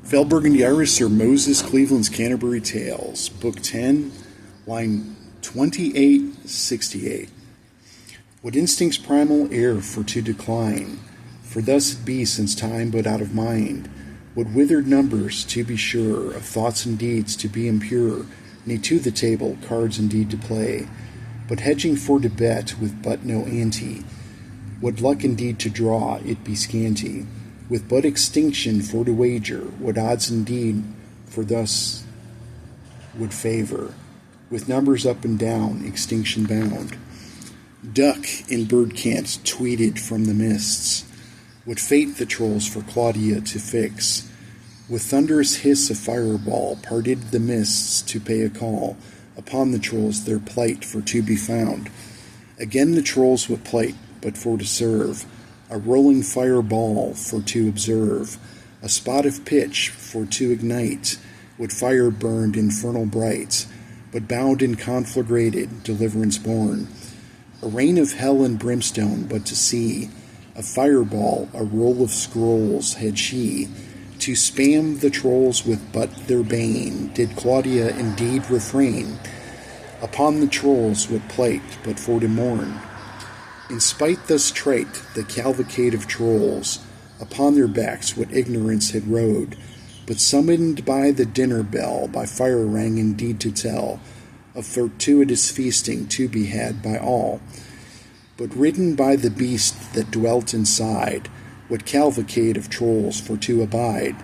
Fell Burgundy Iris or Moses Cleveland's Canterbury Tales, Book 10, line 2868. What instincts primal err for to decline, for thus it be since time but out of mind. What withered numbers, to be sure, of thoughts and deeds to be impure, nay to the table cards indeed to play, but hedging for to bet with but no ante. What luck indeed to draw, it be scanty, with but extinction for to wager, what odds indeed for thus would favor, with numbers up and down, extinction bound. Duck in bird cant tweeted from the mists, what fate the trolls for Claudia to fix, with thunderous hiss of fireball parted the mists to pay a call upon the trolls their plight for to be found. Again the trolls would plight, but for to serve, a rolling fireball for to observe, a spot of pitch for to ignite, what fire burned infernal bright, but bound and conflagrated, deliverance born. A rain of hell and brimstone, but to see, a fireball, a roll of scrolls had she, to spam the trolls with but their bane, did Claudia indeed refrain, upon the trolls would plight, but for to mourn. In spite thus trite, the cavalcade of trolls, upon their backs what ignorance had rode, but summoned by the dinner bell, by fire rang indeed to tell, of fortuitous feasting to be had by all. But ridden by the beast that dwelt inside, what cavalcade of trolls for to abide,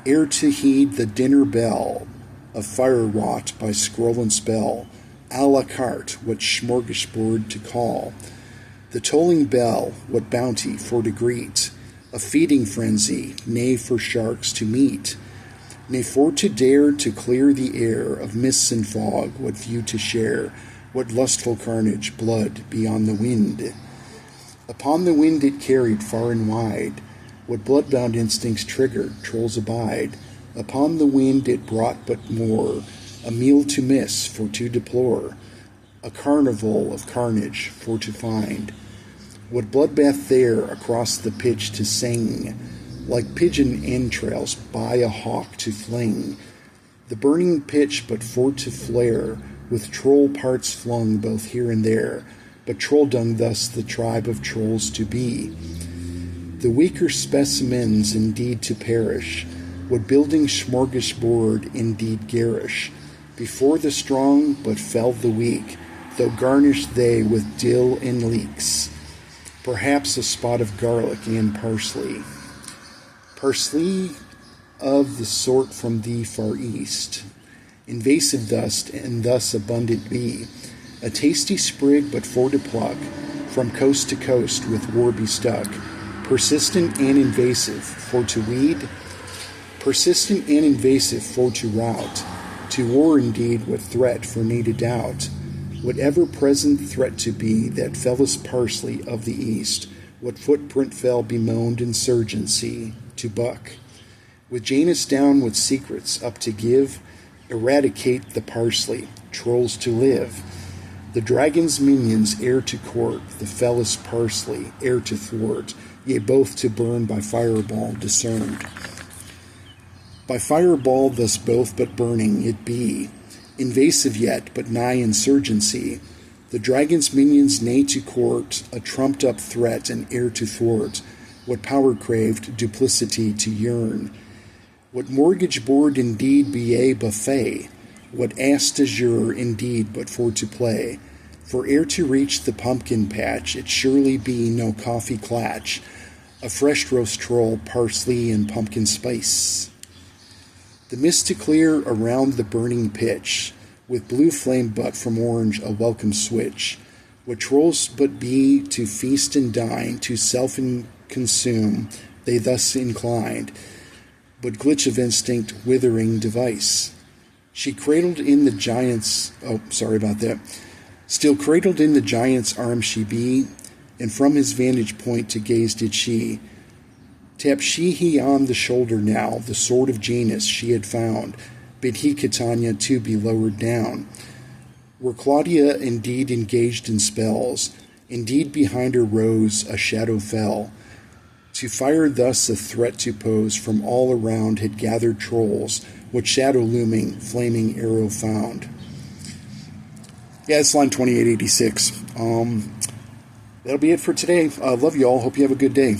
ere to heed the dinner bell, of fire wrought by scroll and spell, a la carte what smorgasbord to call. The tolling bell, what bounty for to greet, a feeding frenzy, nay for sharks to meet, nay for to dare to clear the air of mists and fog, what view to share, what lustful carnage, blood beyond the wind. Upon the wind it carried far and wide, what blood-bound instincts triggered, trolls abide. Upon the wind it brought but more, a meal to miss for to deplore, a carnival of carnage for to find. What bloodbath there across the pitch to sing, like pigeon entrails by a hawk to fling. The burning pitch but for to flare, with troll parts flung both here and there, but troll dung thus the tribe of trolls to be. The weaker specimens indeed to perish, what building smorgasbord indeed garish, before the strong but fell the weak, though garnished they with dill and leeks, perhaps a spot of garlic and parsley. Parsley of the sort from the far east, invasive thus and thus abundant be, a tasty sprig but for to pluck, from coast to coast with war bestuck, persistent and invasive for to weed, persistent and invasive for to rout, to war indeed what threat for need a doubt, whatever present threat to be, that fellest parsley of the east, what footprint fell bemoaned insurgency, to buck, with Janus down with secrets up to give, eradicate the parsley, trolls to live, the dragon's minions heir to court, the fellest parsley heir to thwart, yea both to burn by fireball discerned. By fireball thus both but burning it be, invasive yet but nigh insurgency, the dragon's minions nay to court, a trumped-up threat and heir to thwart, what power craved duplicity to yearn, what mortgage board indeed be a buffet, what ass de jour indeed but for to play, for ere to reach the pumpkin patch it surely be no coffee clatch, a fresh roast troll, parsley and pumpkin spice. The mist to clear around the burning pitch, with blue flame but from orange a welcome switch, what trolls but be to feast and dine, to self and consume, they thus inclined, but glitch of instinct withering device. She cradled in the giant's, still cradled in the giant's arm she be, and from his vantage point to gaze did she, tap she he on the shoulder now, the sword of Janus she had found, bid he Catania to be lowered down. Were Claudia indeed engaged in spells, indeed behind her rose a shadow fell, To fire thus a threat to pose from all around had gathered trolls, what shadow looming, flaming arrow found. Yeah, it's line 2886. That'll be it for today. Love you all. Hope you have a good day.